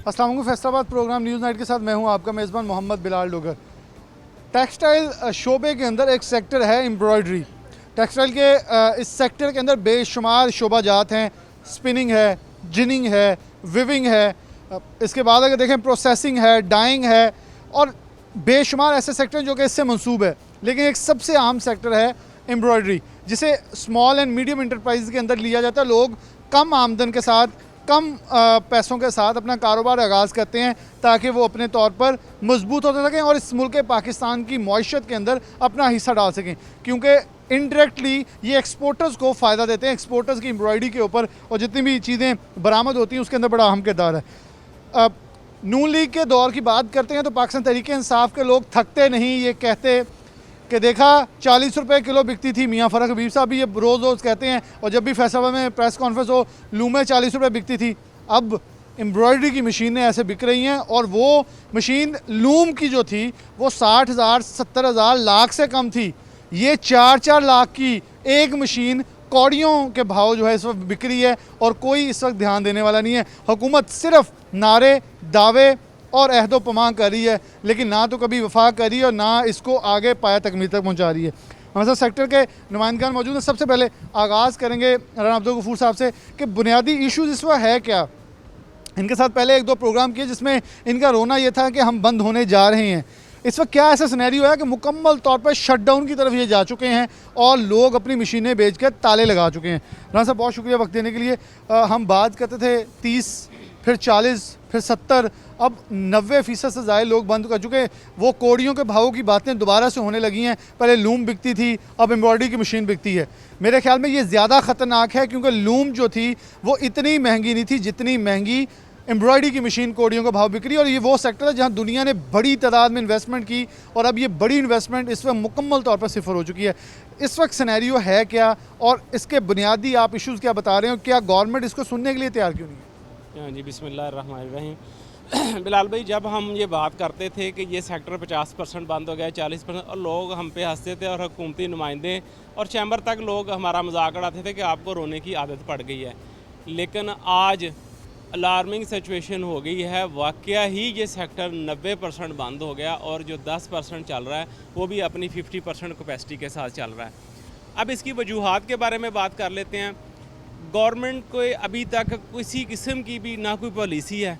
अस्सलाम वालेकुम। Faisalabad programme news night के साथ मैं हूं आपका मेज़बान मोहम्मद बिलाल डोगर। टेक्सटाइल शोबे के अंदर एक सेक्टर है एम्ब्रॉयडरी। टेक्सटाइल के इस सेक्टर के अंदर बेशुमार शोबाजात हैं। स्पिनिंग है, जिनिंग है, विविंग है, इसके बाद अगर देखें प्रोसेसिंग है, डाइंग है और बेशुमार ऐसे सेक्टर जो कि इससे मंसूब है। लेकिन एक सबसे आम सेक्टर है एम्ब्रॉयडरी, जिसे स्मॉल एंड मीडियम इंटरप्राइज के अंदर लिया जाता है। लोग कम आमदन के साथ, कम पैसों के साथ अपना कारोबार आगाज़ करते हैं ताकि वो अपने तौर पर मजबूत होते सकें और इस मुल्क पाकिस्तान की मईशत के अंदर अपना हिस्सा डाल सकें, क्योंकि इनडायरेक्टली ये एक्सपोर्टर्स को फ़ायदा देते हैं। एक्सपोर्टर्स की एम्ब्रॉयडरी के ऊपर और जितनी भी चीज़ें बरामद होती हैं उसके अंदर बड़ा अहम किरदार है। नून लीग के दौर की बात करते हैं तो पाकिस्तान तहरीक इंसाफ के लोग थकते नहीं, ये कहते कि देखा 40 रुपये किलो बिकती थी। मियाँ फ़रख हबीब साहब भी ये रोज़ कहते हैं और जब भी फैसलाबाद में प्रेस कॉन्फ्रेंस हो, लूमें 40 रुपये बिकती थी। अब एम्ब्रॉयडरी की मशीनें ऐसे बिक रही हैं और वो मशीन लूम की जो थी वो 60,000 70,000 लाख से कम थी। ये 4-4 लाख की एक मशीन कौड़ियों के भाव जो है इस वक्त बिक रही है और कोई इस वक्त ध्यान देने वाला नहीं है। हुकूमत सिर्फ नारे, दावे और अहदो पमा कर रही है, लेकिन ना तो कभी वफा कर रही है और ना इसको आगे पाया तकमील तक पहुँचा रही है। हमारे साथ सेक्टर के नुमाइंदगान मौजूद हैं। सबसे पहले आगाज़ करेंगे राना अब्दुल गफूर साहब से कि बुनियादी इशूज़ इस वक्त है क्या। इनके साथ पहले 1-2 प्रोग्राम किए जिसमें इनका रोना ये था कि हम बंद होने जा रहे हैं। इस वक्त क्या ऐसा सिनेरियो है कि मुकम्मल तौर पर शटडाउन की तरफ ये जा चुके हैं और लोग अपनी मशीनें बेच कर ताले लगा चुके हैं। राना साहब बहुत शुक्रिया वक्त देने के लिए। हम बात करते थे 30, फिर 40, फिर 70, अब 90% से ज़्यादा लोग बंद कर चुके हैं। वो कोड़ियों के भावों की बातें दोबारा से होने लगी हैं। पहले लूम बिकती थी, अब एम्ब्रॉयडरी की मशीन बिकती है। मेरे ख्याल में ये ज़्यादा ख़तरनाक है क्योंकि लूम जो थी वो इतनी महंगी नहीं थी जितनी महंगी एम्ब्रॉयडरी की मशीन कोड़ियों का भाव बिक रही है। और ये वो सेक्टर है जहाँ दुनिया ने बड़ी तादाद में इन्वेस्टमेंट की और अब ये बड़ी इन्वेस्टमेंट इस वक्त मुकम्मल तौर पर सिफर हो चुकी है। इस वक्त सिनेरियो है क्या और इसके बुनियादी आप इशूज़ क्या बता रहे हो? क्या गवर्नमेंट इसको सुनने के लिए तैयार क्यों नहीं है? जी बिस्मिल्लाहिर्रहमानिर्रहीम। बिलाल भाई, जब हम ये बात करते थे कि ये सेक्टर 50% बंद हो गया, 40% और लोग हम पे हंसते थे और हुकूमती नुमाइंदे और चैम्बर तक लोग हमारा मजाक उड़ाते थे कि आपको रोने की आदत पड़ गई है। लेकिन आज अलार्मिंग सिचुएशन हो गई है। वाकया ही ये सेक्टर 90% बंद हो गया और जो 10% चल रहा है वो भी अपनी 50% कैपेसिटी के साथ चल रहा है। अब इसकी वजूहात के बारे में बात कर लेते हैं। गवर्नमेंट को अभी तक किसी किस्म की भी ना कोई पॉलिसी है,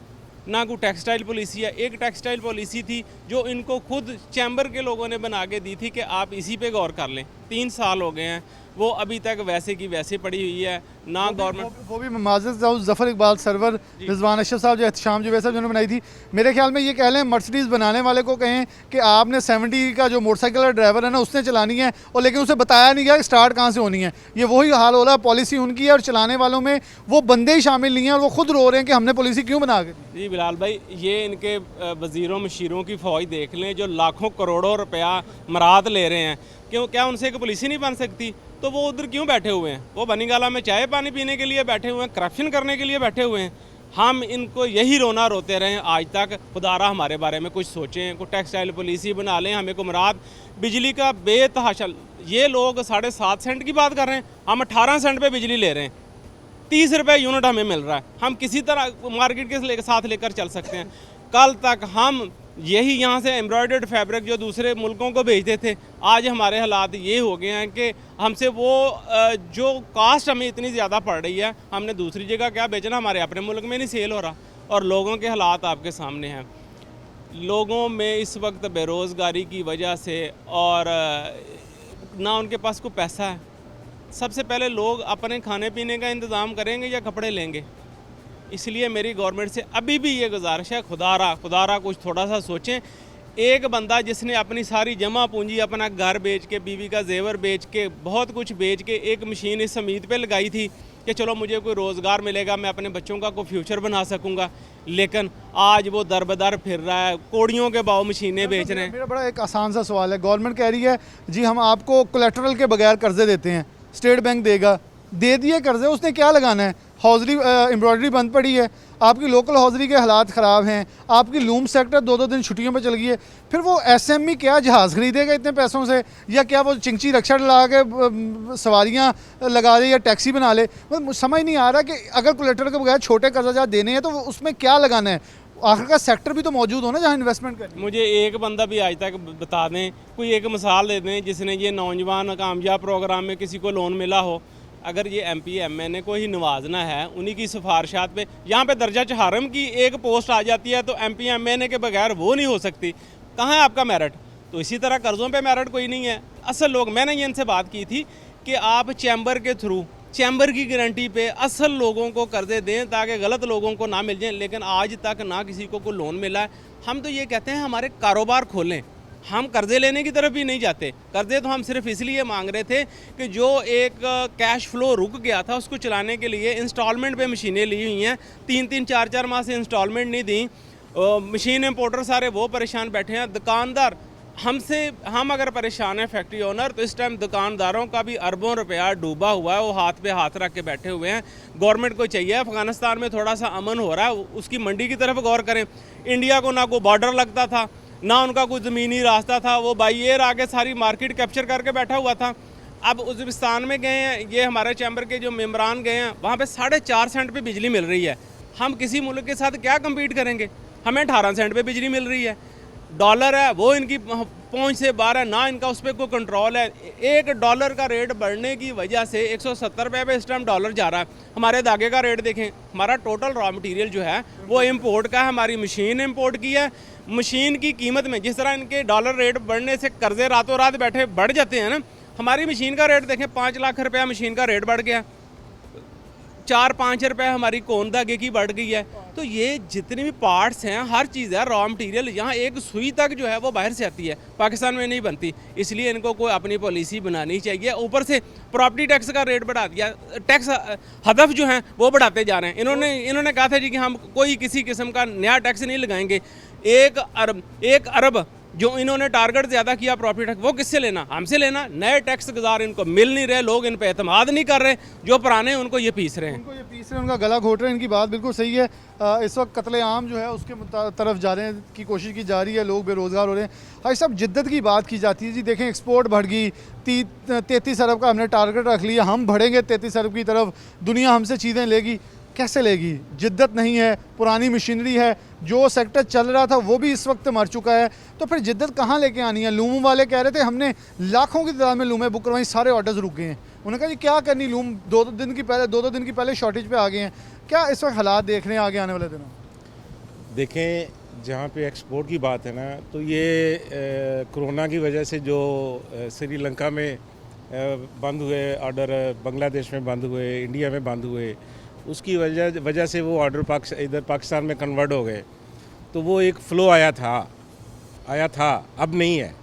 ना कोई टेक्सटाइल पॉलिसी है। एक टेक्सटाइल पॉलिसी थी जो इनको खुद चैम्बर के लोगों ने बना के दी थी कि आप इसी पे गौर कर लें। 3 साल हो गए हैं, वो अभी तक वैसे की वैसे पड़ी हुई है। ना गवर्नमेंट वो भी माज़रत ज़फ़र इकबाल सरवर, रिजवान अशरफ साहब, जो एहतशाम जुबैर साहब जिन्होंने बनाई थी। मेरे ख्याल में ये कह लें मर्सिडीज़ बनाने वाले को कहें कि आपने 70 का जो मोटरसाइकिल का ड्राइवर है ना उसने चलानी है और लेकिन उसे बताया नहीं गया कि स्टार्ट कहाँ से होनी है। ये वही हाल हो रहा है। पॉलिसी उनकी है और चलाने वालों में वो बंदे ही शामिल नहीं हैं और वो खुद रो रहे हैं कि हमने पॉलिसी क्यों बना के दी। जी बिलाल भाई, ये इनके वज़ीरों मशीरों की फ़ौज देख लें जो लाखों करोड़ों रुपया मराद ले रहे हैं। क्यों, क्या उनसे एक पॉलिसी नहीं बन सकती? तो वो उधर क्यों बैठे हुए हैं? वो बनीगाला में चाय पानी पीने के लिए बैठे हुए हैं, करप्शन करने के लिए बैठे हुए हैं। हम इनको यही रोना रोते रहे आज तक। खुदारा हमारे बारे में कुछ सोचें, कोई टेक्सटाइल पॉलिसी बना लें। हमें को मुराद बिजली का बेतहाशा, ये लोग 7.5 सेंट की बात कर रहे हैं, हम 18 सेंट पे बिजली ले रहे हैं। 30 रुपये यूनिट हमें मिल रहा है। हम किसी तरह मार्केट के साथ लेकर चल सकते हैं। कल तक हम यही यहाँ से एम्ब्रॉयडर्ड फैब्रिक जो दूसरे मुल्कों को भेजते थे, आज हमारे हालात ये हो गए हैं कि हमसे वो जो कास्ट हमें इतनी ज़्यादा पड़ रही है, हमने दूसरी जगह क्या बेचना, हमारे अपने मुल्क में नहीं सेल हो रहा। और लोगों के हालात आपके सामने हैं। लोगों में इस वक्त बेरोज़गारी की वजह से और ना उनके पास कोई पैसा है। सबसे पहले लोग अपने खाने पीने का इंतज़ाम करेंगे या कपड़े लेंगे। इसलिए मेरी गवर्नमेंट से अभी भी ये गुजारिश है, खुदारा कुछ थोड़ा सा सोचें। एक बंदा जिसने अपनी सारी जमा पूंजी, अपना घर बेच के, बीवी का जेवर बेच के, बहुत कुछ बेच के एक मशीन इस उम्मीद पे लगाई थी कि चलो मुझे कोई रोज़गार मिलेगा, मैं अपने बच्चों का कोई फ्यूचर बना सकूंगा। लेकिन आज वो दर बदर फिर रहा है, कोड़ियों के भाव मशीनें बेच रहे हैं। मेरा बड़ा एक आसान सा सवाल है। गवर्नमेंट कह रही है जी हम आपको कोलेटरल के बगैर कर्जे देते हैं, स्टेट बैंक देगा। दे दिए कर्जे, उसने क्या लगाना है? हौजरी एम्ब्रॉयडरी बंद पड़ी है, आपकी लोकल हौजरी के हालात ख़राब हैं, आपकी लूम सेक्टर 2-2 दिन छुट्टियों पे चल गई है। फिर वो एसएमई क्या जहाज़ खरीदेगा इतने पैसों से, या क्या वो चिंची रक्षा लगा के सवारियाँ लगा दे या टैक्सी बना ले? मतलब समझ नहीं आ रहा कि अगर कोलेटरल के बगैर छोटे कर्जा देने हैं तो उसमें क्या लगाना है। आखिरकार सेक्टर भी तो मौजूद हो ना जहाँ इन्वेस्टमेंट करनी। मुझे एक बंदा भी आज तक बता दें, कोई एक मिसाल दे दें जिसने ये नौजवान कामयाब प्रोग्राम में किसी को लोन मिला हो। अगर ये MP MNA को ही नवाजना है, उन्हीं की सिफारिशात पे, यहाँ पे दर्जा चहारम की एक पोस्ट आ जाती है तो MP MNA के बगैर वो नहीं हो सकती। कहाँ है आपका मेरिट? तो इसी तरह कर्ज़ों पे मेरिट कोई नहीं है। असल लोग, मैंने ये इनसे बात की थी कि आप चैम्बर के थ्रू, चैम्बर की गारंटी पे असल लोगों को कर्जे दें ताकि गलत लोगों को ना मिल जाए, लेकिन आज तक ना किसी को कोई लोन मिला है। हम तो ये कहते हैं हमारे कारोबार खोलें, हम कर्जे लेने की तरफ भी नहीं जाते। कर्जे तो हम सिर्फ इसलिए मांग रहे थे कि जो एक कैश फ्लो रुक गया था उसको चलाने के लिए इंस्टॉलमेंट पे मशीनें ली हुई हैं, 3-3 4-4 माह से इंस्टॉलमेंट नहीं दी। मशीन इंपोर्टर सारे वो परेशान बैठे हैं, दुकानदार हमसे, हम अगर परेशान हैं फैक्ट्री ओनर, तो इस टाइम दुकानदारों का भी अरबों रुपया डूबा हुआ है, वो हाथ पे हाथ रख के बैठे हुए हैं। गवर्नमेंट को चाहिए अफगानिस्तान में थोड़ा सा अमन हो रहा है, उसकी मंडी की तरफ गौर करें। इंडिया को ना कोई बॉर्डर लगता था, ना उनका कोई ज़मीनी रास्ता था, वो बाई एयर आके सारी मार्केट कैप्चर करके बैठा हुआ था। अब उज़्बेकिस्तान में गए हैं, ये हमारे चैम्बर के जो मेम्बरान गए हैं, वहाँ पे 4.5 सेंट पे बिजली मिल रही है। हम किसी मुल्क के साथ क्या कम्पीट करेंगे? हमें 18 सेंट पे बिजली मिल रही है। डॉलर है वो इनकी पहुंच से बाहर है, ना इनका उस पर कोई कंट्रोल है। $1 का रेट बढ़ने की वजह से 170 रुपये पे इस टाइम डॉलर जा रहा है। हमारे धागे का रेट देखें, हमारा टोटल रॉ मटेरियल जो है वो इंपोर्ट का है, हमारी मशीन इंपोर्ट की है। मशीन की कीमत में जिस तरह इनके डॉलर रेट बढ़ने से कर्जे रातों रात बैठे बढ़ जाते हैं ना, हमारी मशीन का रेट देखें, 5 लाख रुपया मशीन का रेट बढ़ गया, 4-5 रुपये हमारी कोन धागे की बढ़ गई है। तो ये जितने भी पार्ट्स हैं, हर चीज़ है, रॉ मटेरियल, यहाँ एक सुई तक जो है वो बाहर से आती है, पाकिस्तान में नहीं बनती। इसलिए इनको कोई अपनी पॉलिसी बनानी चाहिए। ऊपर से प्रॉपर्टी टैक्स का रेट बढ़ा दिया, टैक्स हदफ जो हैं वो बढ़ाते जा रहे हैं। इन्होंने कहा था जी कि हम कोई किसी किस्म का नया टैक्स नहीं लगाएंगे। 1 अरब जो इन्होंने टारगेट ज़्यादा किया प्रॉफिट टैक्स, वो किससे लेना? हमसे लेना। नए टैक्स गुजार इनको मिल नहीं रहे, लोग इन पे एतमाद नहीं कर रहे, जो पुराने हैं उनको ये पीस रहे हैं, उनका गला घोट रहे हैं। इनकी बात बिल्कुल सही है। इस वक्त कत्लेआम जो है उसके तरफ जाने की कोशिश की जा रही है, लोग बेरोज़गार हो रहे हैं। भाई साहब, जिद्दत की बात की जाती है जी, देखें एक्सपोर्ट बढ़ गई, 33 अरब का हमने टारगेट रख लिया, हम बढ़ेंगे 33 अरब की तरफ, दुनिया हमसे चीज़ें लेगी। कैसे लेगी? जिद्दत नहीं है, पुरानी मशीनरी है, जो सेक्टर चल रहा था वो भी इस वक्त मर चुका है, तो फिर जिद्दत कहाँ लेके आनी है? लूम वाले कह रहे थे हमने लाखों की तादाद में लूमें बुक करवाई, सारे ऑर्डर्स रुक गए हैं। उन्होंने कहा जी क्या करनी, लूम 2-2 दिन की पहले शॉर्टेज पे आ गए हैं। क्या इस वक्त हालात देख रहे हैं आगे आने वाले दिनों? देखें, जहाँ पे एक्सपोर्ट की बात है ना, तो ये कोरोना की वजह से जो श्रीलंका में बंद हुए ऑर्डर, बांग्लादेश में बंद हुए, इंडिया में बंद हुए, उसकी वजह से वो ऑर्डर इधर पाकिस्तान में कन्वर्ट हो गए। तो वो एक फ़्लो आया था, अब नहीं है।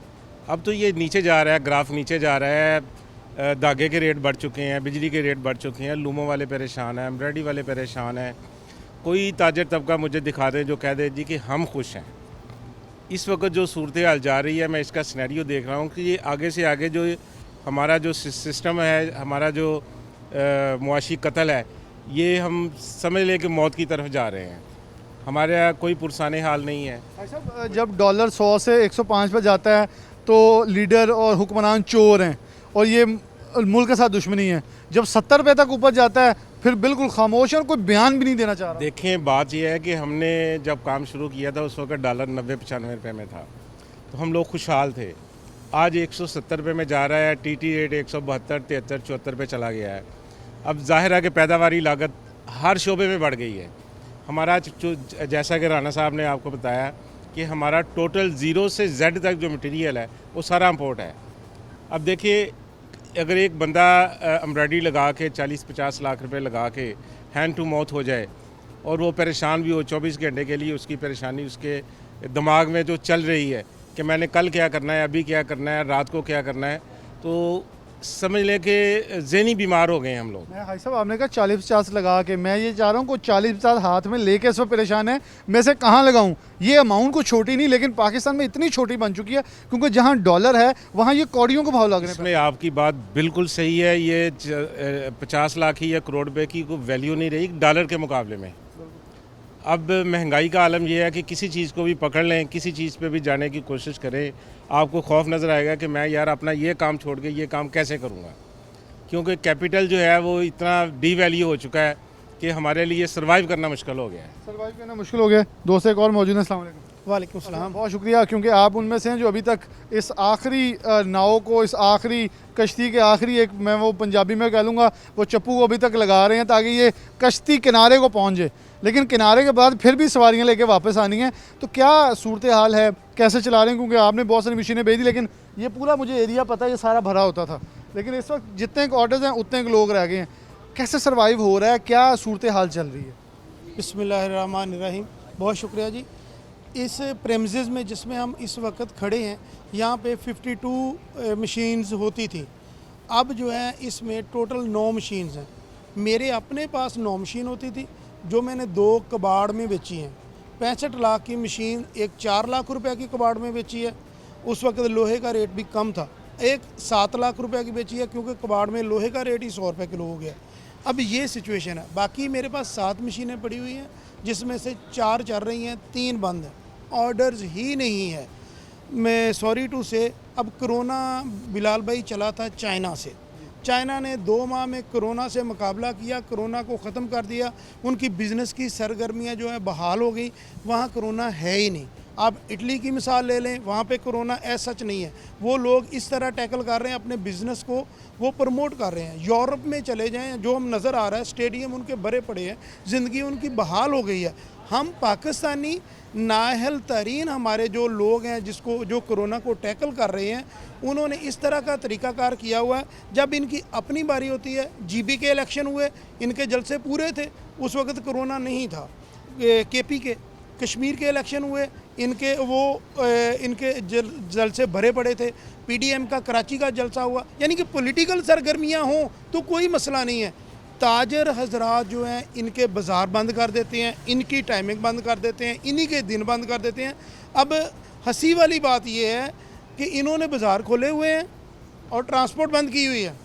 अब तो ये नीचे जा रहा है, ग्राफ नीचे जा रहा है। धागे के रेट बढ़ चुके हैं, बिजली के रेट बढ़ चुके हैं, लूमों वाले परेशान हैं, एम्ब्रॉयडरी वाले परेशान हैं। कोई ताजर तबका मुझे दिखा दे जो कह दे जी कि हम खुश हैं। इस वक्त जो सूरत हाल जा रही है, मैं इसका सिनेरियो देख रहा हूँ कि ये आगे से आगे जो हमारा जो सिस्टम है, हमारा जो मुआशी कत्ल है, ये हम समझ लें कि मौत की तरफ जा रहे हैं। हमारे यहाँ कोई पुरसाने हाल नहीं है। अच्छा, जब डॉलर 100 से 105 पर जाता है तो लीडर और हुक्मरान चोर हैं और ये मुल्क के साथ दुश्मनी है। जब 70 रुपये तक ऊपर जाता है फिर बिल्कुल खामोश है और कोई बयान भी नहीं देना चाह रहा। देखें, बात यह है कि हमने जब काम शुरू किया था उस वक्त डॉलर 90-95 रुपये में था, तो हम लोग खुशहाल थे। आज 170 रुपये में जा रहा है, TT रेट 172, 73, 74 पे चला गया है। अब जाहिर है कि पैदावारी लागत हर शोबे में बढ़ गई है। हमारा जो, जैसा कि राना साहब ने आपको बताया कि हमारा टोटल 0 से Z तक जो मटेरियल है वो सारा इंपोर्ट है। अब देखिए, अगर एक बंदा एम्ब्रॉयडरी लगा के 40-50 लाख रुपए लगा के हैंड टू माउथ हो जाए और वो परेशान भी हो 24 घंटे के लिए, उसकी परेशानी उसके दिमाग में जो चल रही है कि मैंने कल क्या करना है, अभी क्या करना है, रात को क्या करना है, तो समझ लें कि ज़हनी बीमार हो गए हैं हम लोग। भाई साहब, आपने कहा 40-50 लगा के, मैं ये चाह रहा हूँ कोई 40-50 हाथ में लेके इस वक्त परेशान है, मैं से कहाँ लगाऊँ? ये अमाउंट को छोटी नहीं, लेकिन पाकिस्तान में इतनी छोटी बन चुकी है क्योंकि जहाँ डॉलर है वहाँ ये कौड़ियों को भाव लग रहे हैं। इसमें आपकी बात बिल्कुल सही है। ये 50 लाख ही या करोड़ रुपये की कोई वैल्यू नहीं रही डॉलर के मुकाबले में। अब महंगाई का आलम यह है कि किसी चीज़ को भी पकड़ लें, किसी चीज़ पे भी जाने की कोशिश करें, आपको खौफ नज़र आएगा कि मैं यार अपना ये काम छोड़ के ये काम कैसे करूँगा, क्योंकि कैपिटल जो है वो इतना डी वैल्यू हो चुका है। कि हमारे लिए सर्वाइव करना मुश्किल हो गया है। सर्वाइव करना मुश्किल हो गया। दोस्त एक और मौजूद है। अस्सलाम वालेकुम। वालेकुम सलाम। बहुत शुक्रिया, क्योंकि आप उनमें से हैं जो अभी तक इस आखिरी नाव को, इस आखिरी कश्ती के आखिरी एक, मैं वो पंजाबी में कह लूँगा, वो चप्पू को अभी तक लगा रहे हैं ताकि ये कश्ती किनारे को पहुँच जाए। लेकिन किनारे के बाद फिर भी सवारियाँ लेके वापस आनी हैं, तो क्या सूरत हाल है, कैसे चला रहे हैं? क्योंकि आपने बहुत सारी मशीनें भेज दी, लेकिन ये पूरा मुझे एरिया पता है, ये सारा भरा होता था, लेकिन इस वक्त जितने क्वार्टर्स हैं उतने लोग रह गए हैं। कैसे सर्वाइव हो रहा है, क्या सूरत हाल चल रही है? बिस्मिल्लाहिर्रहमानिर्रहीम। बहुत शुक्रिया जी। इस प्रेमिसेस में जिसमें हम इस वक्त खड़े हैं, यहाँ पे 52 मशीन्स होती थी। अब जो है इसमें टोटल 9 मशीन्स हैं। मेरे अपने पास 9 मशीन होती थी जो मैंने 2 कबाड़ में बेची हैं। 65 लाख की मशीन एक 4 लाख रुपए की कबाड़ में बेची है। उस वक्त लोहे का रेट भी कम था। एक 7 लाख रुपए की बेची है, क्योंकि कबाड़ में लोहे का रेट ही 100 रुपये किलो हो गया। अब ये सिचुएशन है। बाकी मेरे पास 7 मशीनें पड़ी हुई हैं, जिसमें से 4 चल रही हैं, 3 बंद हैं। ऑर्डर्स ही नहीं है। मैं सॉरी टू से, अब कोरोना बिलाल भाई चला था चाइना से। चाइना ने 2 माह में कोरोना से मुकाबला किया, कोरोना को ख़त्म कर दिया। उनकी बिज़नेस की सरगर्मियां जो है बहाल हो गई। वहाँ कोरोना है ही नहीं। आप इटली की मिसाल ले लें, वहाँ पे कोरोना ऐसा सच नहीं है। वो लोग इस तरह टैकल कर रहे हैं अपने बिज़नेस को, वो प्रमोट कर रहे हैं। यूरोप में चले जाएं, जो हम नज़र आ रहा है, स्टेडियम उनके भरे पड़े हैं, ज़िंदगी उनकी बहाल हो गई है। हम पाकिस्तानी नाअहल तरीन हमारे जो लोग हैं, जिसको जो कोरोना को टैकल कर रहे हैं, उन्होंने इस तरह का तरीक़ाकार किया हुआ है। जब इनकी अपनी बारी होती है, जीबी के इलेक्शन हुए, इनके जलसे पूरे थे, उस वक्त कोरोना नहीं था। केपी के कश्मीर के इलेक्शन हुए, इनके जलसे भरे पड़े थे। पीडीएम का कराची का जलसा हुआ। यानी कि पॉलिटिकल सरगर्मियां हों तो कोई मसला नहीं है। ताजर हजरात जो हैं, इनके बाज़ार बंद कर देते हैं, इनकी टाइमिंग बंद कर देते हैं, इन्हीं के दिन बंद कर देते हैं। अब हंसी वाली बात यह है कि इन्होंने बाज़ार खोले हुए हैं और ट्रांसपोर्ट बंद की हुई है।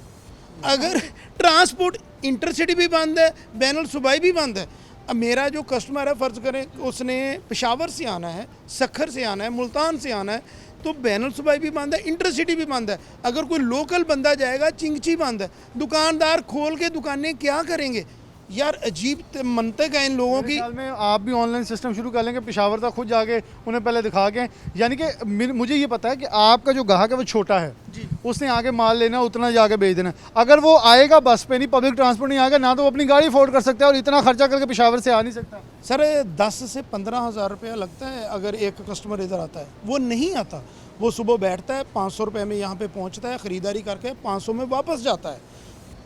अगर ट्रांसपोर्ट इंटरसिटी भी बंद है, बैनुल सूबाई भी बंद है। अब मेरा जो कस्टमर है, फ़र्ज़ करें उसने पेशावर से आना है, सखर से आना है, मुल्तान से आना है, तो बैनुल सूबाई भी बंद है, इंटरसिटी भी बंद है। अगर कोई लोकल बंदा जाएगा, चिंगची बंद है। दुकानदार खोल के दुकानें क्या करेंगे यार? अजीब मंतक है इन लोगों की। ख्याल में आप भी ऑनलाइन सिस्टम शुरू कर लेंगे, पेशावर तक खुद जाके उन्हें पहले दिखा के। यानी कि मुझे ये पता है कि आपका जो ग्राहक है वो छोटा है जी, उसने आके माल लेना, उतना जाके बेच देना। अगर वो आएगा बस पे नहीं, पब्लिक ट्रांसपोर्ट नहीं आएगा ना, तो वो अपनी गाड़ी अफोर्ड कर सकता है, और इतना खर्चा करके पेशावर से आ नहीं सकता। सर 10 से 15 हज़ार रुपया लगता है अगर एक कस्टमर इधर आता है। वो नहीं आता, वो सुबह बैठता है, 500 रुपये में यहाँ पे पहुँचता है, ख़रीदारी करके 500 में वापस जाता है।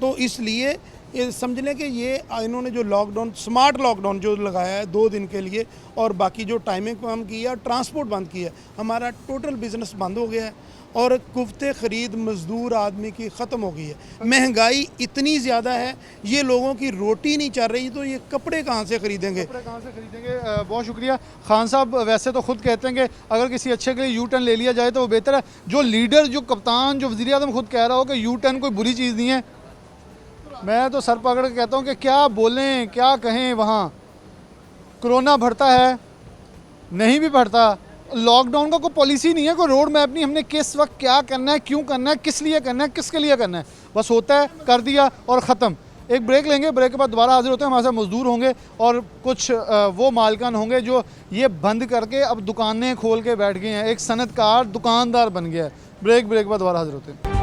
तो इसलिए ये समझ लें कि ये इन्होंने जो लॉकडाउन, स्मार्ट लॉकडाउन जो लगाया है 2 दिन के लिए, और बाकी जो टाइमिंग कम की है, ट्रांसपोर्ट बंद किया है, हमारा टोटल बिज़नेस बंद हो गया है। और कुफ्ते ख़रीद मज़दूर आदमी की ख़त्म हो गई है। महंगाई इतनी ज़्यादा है, ये लोगों की रोटी नहीं चल रही, तो ये कपड़े कहाँ से ख़रीदेंगे? कहाँ से खरीदेंगे? बहुत शुक्रिया खान साहब। वैसे तो खुद कहते हैं कि अगर किसी अच्छे के लिए यू टर्न ले लिया जाए तो वो बेहतर है। जो लीडर, जो कप्तान, जो वज़ीर आज़म खुद कह रहा हो कि यू टर्न कोई बुरी चीज़ नहीं है, मैं तो सर पकड़ के कहता हूँ कि क्या बोलें, क्या कहें। वहाँ कोरोना बढ़ता है, नहीं भी बढ़ता, लॉकडाउन का कोई पॉलिसी नहीं है, कोई रोड मैप नहीं, हमने किस वक्त क्या करना है, क्यों करना है, किस लिए करना है, किसके लिए करना है, बस होता है, कर दिया और ख़त्म। एक ब्रेक लेंगे, ब्रेक के बाद दोबारा हाजिर होते हैं। हमारे साथ मजदूर होंगे और कुछ वो मालिकान होंगे जो ये बंद करके अब दुकानें खोल के बैठ गए हैं, एक सनतकार दुकानदार बन गया है। ब्रेक के बाद दोबारा हाजिर होते हैं।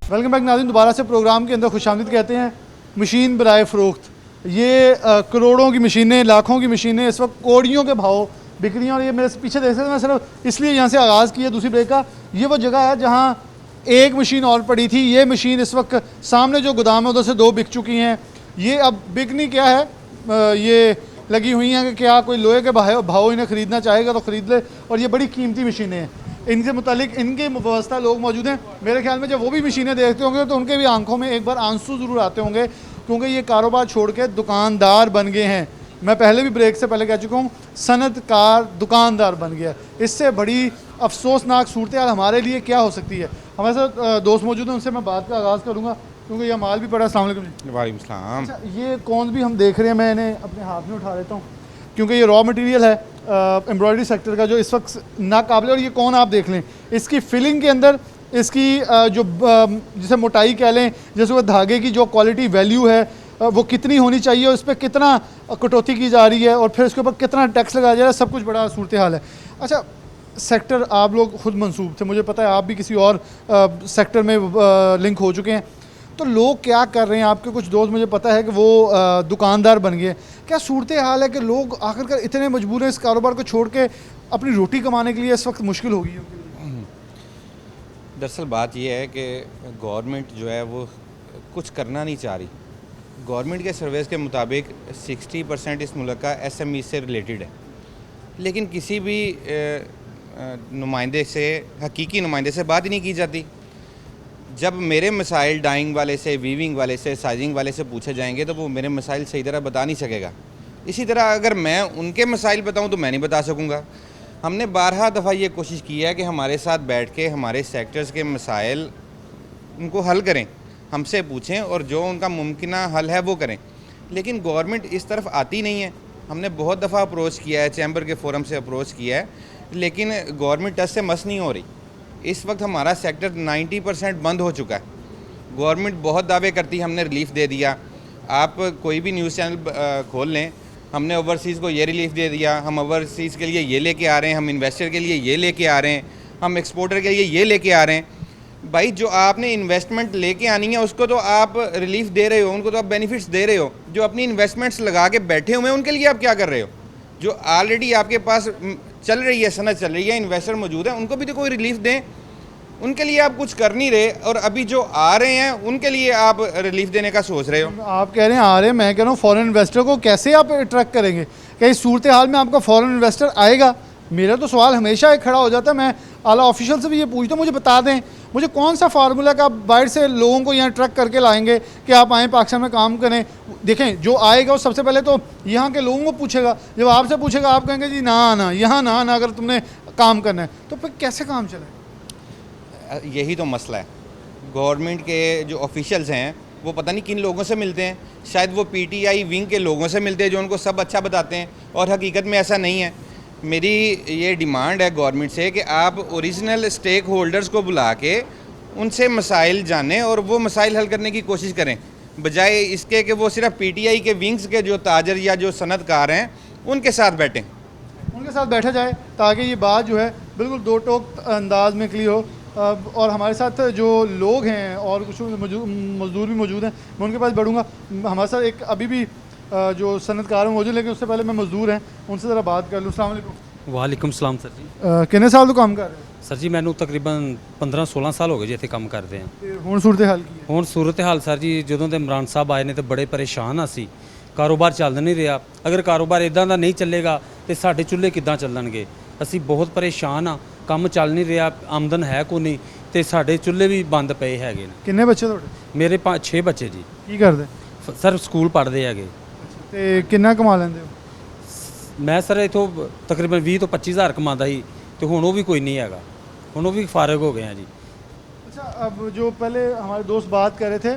वेलकम बैक नाज़रीन, दोबारा से प्रोग्राम के अंदर खुशामदीद कहते हैं। मशीन बराए फ़रोख्त, ये करोड़ों की मशीनें, लाखों की मशीनें इस वक्त कोड़ियों के भाव बिक रही हैं। और ये मेरे पीछे देख सकते हैं, मैं सिर्फ इसलिए यहाँ से आगाज़ किया दूसरी ब्रेक का। ये वो जगह है जहाँ एक मशीन और पड़ी थी। ये मशीन इस वक्त सामने जो गोदाम है उधर से 2 बिक चुकी हैं। ये अब बिकनी क्या है, ये लगी हुई हैं कि क्या कोई लोहे के भाव इन्हें ख़रीदना चाहेगा तो ख़रीद ले। और ये बड़ी कीमती मशीनें हैं, इनसे मुतालिक इनके व्यवस्था लोग मौजूद हैं। मेरे ख्याल में जब वो भी मशीनें देखते होंगे तो उनके भी आंखों में एक बार आंसू ज़रूर आते होंगे, क्योंकि ये कारोबार छोड़ के दुकानदार बन गए हैं। मैं पहले भी ब्रेक से पहले कह चुका हूँ, सनतकार दुकानदार बन गया। इससे बड़ी अफसोसनाक सूरत हाल हमारे लिए क्या हो सकती है? हमारे साथ दोस्त मौजूद हैं, उनसे मैं बात का आगाज़ करूँगा, क्योंकि यह माल भी पड़ा। अस्सलाम वालेकुम। वालेकुम सलाम। अच्छा, ये कौन भी हम देख रहे हैं, मैं इन्हें अपने हाथ में उठा लेता हूँ, क्योंकि ये रॉ मटेरियल है एम्ब्रॉयडरी सेक्टर का जो इस वक्त नाकाबिल। और ये कौन आप देख लें, इसकी फिलिंग के अंदर इसकी जो जिसे मोटाई कह लें, जैसे वो धागे की जो क्वालिटी वैल्यू है वो कितनी होनी चाहिए, उस पर कितना कटौती की जा रही है और फिर उसके ऊपर कितना टैक्स लगाया जा रहा है, सब कुछ बड़ा सूरत हाल है। अच्छा, सेक्टर आप लोग खुद मंसूब थे, मुझे पता है आप भी किसी और सेक्टर में लिंक हो चुके हैं, तो लोग क्या कर रहे हैं? आपके कुछ दोस्त मुझे पता है कि वो दुकानदार बन गए। क्या सूरत हाल है कि लोग आखिरकार इतने मजबूर हैं इस कारोबार को छोड़ के अपनी रोटी कमाने के लिए इस वक्त मुश्किल होगी उनके लिए? दरअसल बात यह है कि गवर्नमेंट जो है वो कुछ करना नहीं चाह रही। गवर्नमेंट के सर्वेस के मुताबिक 60% इस मुल्क का SME से रिलेटेड है, लेकिन किसी भी नुमाइंदे से, हकीकी नुमाइंदे से बात ही नहीं की जाती। जब मेरे मसाइल डाइंग वाले से, वीविंग वाले से, साइजिंग वाले से पूछे जाएंगे तो वो मेरे मसाइल सही तरह बता नहीं सकेगा। इसी तरह अगर मैं उनके मसाइल बताऊं तो मैं नहीं बता सकूंगा। हमने 12 दफ़ा ये कोशिश की है कि हमारे साथ बैठ के हमारे सेक्टर्स के मसाइल उनको हल करें, हमसे पूछें और जो उनका मुमकिन हल है वो करें, लेकिन गवर्नमेंट इस तरफ आती नहीं है। हमने बहुत दफ़ा अप्रोच किया है, चैम्बर के फोरम से अप्रोच किया है, लेकिन गवर्नमेंट टच से मस नहीं हो रही। इस वक्त हमारा सेक्टर 90% बंद हो चुका है। गवर्नमेंट बहुत दावे करती है हमने रिलीफ दे दिया। आप कोई भी न्यूज़ चैनल खोल लें, हमने ओवरसीज़ को ये रिलीफ दे दिया, हम ओवरसीज़ के लिए ये लेके आ रहे हैं, हम इन्वेस्टर के लिए ये लेके आ रहे हैं, हम एक्सपोर्टर के लिए ये लेके आ रहे हैं। भाई जो आपने इन्वेस्टमेंट लेके आनी है उसको तो आप रिलीफ दे रहे हो, उनको तो आप बेनिफिट्स दे रहे हो। जो अपनी इन्वेस्टमेंट्स लगा के बैठे हुए हैं उनके लिए आप क्या कर रहे हो? जो ऑलरेडी आपके पास चल रही है, सनद चल रही है, इन्वेस्टर मौजूद है, उनको भी तो कोई रिलीफ दें। उनके लिए आप कुछ कर नहीं रहे और अभी जो आ रहे हैं उनके लिए आप रिलीफ देने का सोच रहे हो। आप कह रहे हैं आ रहे हैं, मैं कह रहा हूँ फॉरेन इन्वेस्टर को कैसे आप अट्रैक्ट करेंगे? क्या इस सूरत हाल में आपका फॉरेन इन्वेस्टर आएगा? मेरा तो सवाल हमेशा एक खड़ा हो जाता है। मैं आला ऑफिशियल से भी ये पूछता हूँ, मुझे बता दें, मुझे कौन सा फार्मूला का आप बाहर से लोगों को यहाँ ट्रक करके लाएंगे कि आप आएँ पाकिस्तान में काम करें? देखें, जो आएगा वो सबसे पहले तो यहाँ के लोगों को पूछेगा, जब आपसे पूछेगा आप कहेंगे जी ना आना, यहाँ ना आना, अगर तुमने काम करना है तो फिर कैसे काम चले? यही तो मसला है। गवर्नमेंट के जो ऑफिशियल्स हैं वो पता नहीं किन लोगों से मिलते हैं, शायद वो PTI विंग के लोगों से मिलते हैं जो उनको सब अच्छा बताते हैं, और हकीकत में ऐसा नहीं है। मेरी ये डिमांड है गवर्नमेंट से कि आप ओरिजिनल स्टेक होल्डर्स को बुला के उनसे मसाइल जानें और वो मसाइल हल करने की कोशिश करें, बजाय इसके कि वो सिर्फ PTI के विंग्स के जो ताजर या जो सनतकार हैं उनके साथ बैठें। उनके साथ बैठा जाए ताकि ये बात जो है बिल्कुल दो टोक अंदाज में क्लियर हो। और हमारे साथ जो लोग हैं और कुछ मजदूर भी मौजूद हैं, मैं उनके पास बढ़ूँगा। हमारे साथ एक अभी भी जो सनतकार हैं मौजूद, लेकिन उससे पहले मैं मजदूर हैं, उनसे ज़रा बात कर लूँ। अस्सलाम वालेकुम। वालेकुम सलाम सर जी। कितने साल तो काम कर रहे हैं? सर जी मैंने तकरीबन 15-16 साल हो गए जी ਇੱਥੇ ਕੰਮ ਕਰਦੇ ਹਾਂ। ਤੇ ਹੁਣ ਸੂਰਤ ਹਾਲ ਕੀ ਹੈ? ਹੁਣ ਸੂਰਤ ਹਾਲ ਸਰ ਜੀ ਜਦੋਂ ਦੇ ਇਮਰਾਨ ਸਾਹਿਬ ਆਏ ਨੇ ਤੇ ਬੜੇ ਪਰੇਸ਼ਾਨ ਆ ਸੀ, ਕਾਰੋਬਾਰ ਚੱਲ ਨਹੀਂ ਰਿਹਾ। ਅਗਰ ਕਾਰੋਬਾਰ ਇਦਾਂ ਦਾ ਨਹੀਂ ਚੱਲੇਗਾ ਤੇ ਸਾਡੇ ਚੁੱਲ੍ਹੇ ਕਿੱਦਾਂ ਚੱਲਣਗੇ? ਅਸੀਂ ਬਹੁਤ ਪਰੇਸ਼ਾਨ ਆ, ਕੰਮ ਚੱਲ ਨਹੀਂ ਰਿਹਾ, ਆਮਦਨ ਹੈ ਕੋਈ ਨਹੀਂ ਤੇ ਸਾਡੇ ਚੁੱਲ੍ਹੇ ਵੀ ਬੰਦ ਪਏ ਹੈਗੇ ਨੇ। ਕਿੰਨੇ ਬੱਚੇ ਤੁਹਾਡੇ? ਮੇਰੇ 6 ਬੱਚੇ ਜੀ। ਕੀ ਕਰਦੇ? ਸਰ ਸਕੂਲ ਪੜ੍ਹਦੇ ਹੈਗੇ। ਤੇ ਕਿੰਨਾ ਕਮਾ ਲੈਂਦੇ ਹੋ? ਮੈਂ ਸਰ ਇਥੋਂ ਤਕਰੀਬਨ 20 ਤੋਂ 25 ਹਜ਼ਾਰ ਕਮਾਉਂਦਾ ਸੀ ਤੇ ਹੁਣ ਉਹ ਵੀ ਕੋਈ ਨਹੀਂ ਹੈਗਾ, ਹੁਣ ਉਹ ਵੀ ਫਾਰਗ ਹੋ गए हैं जी। अच्छा, अब जो पहले हमारे दोस्त बात कर रहे थे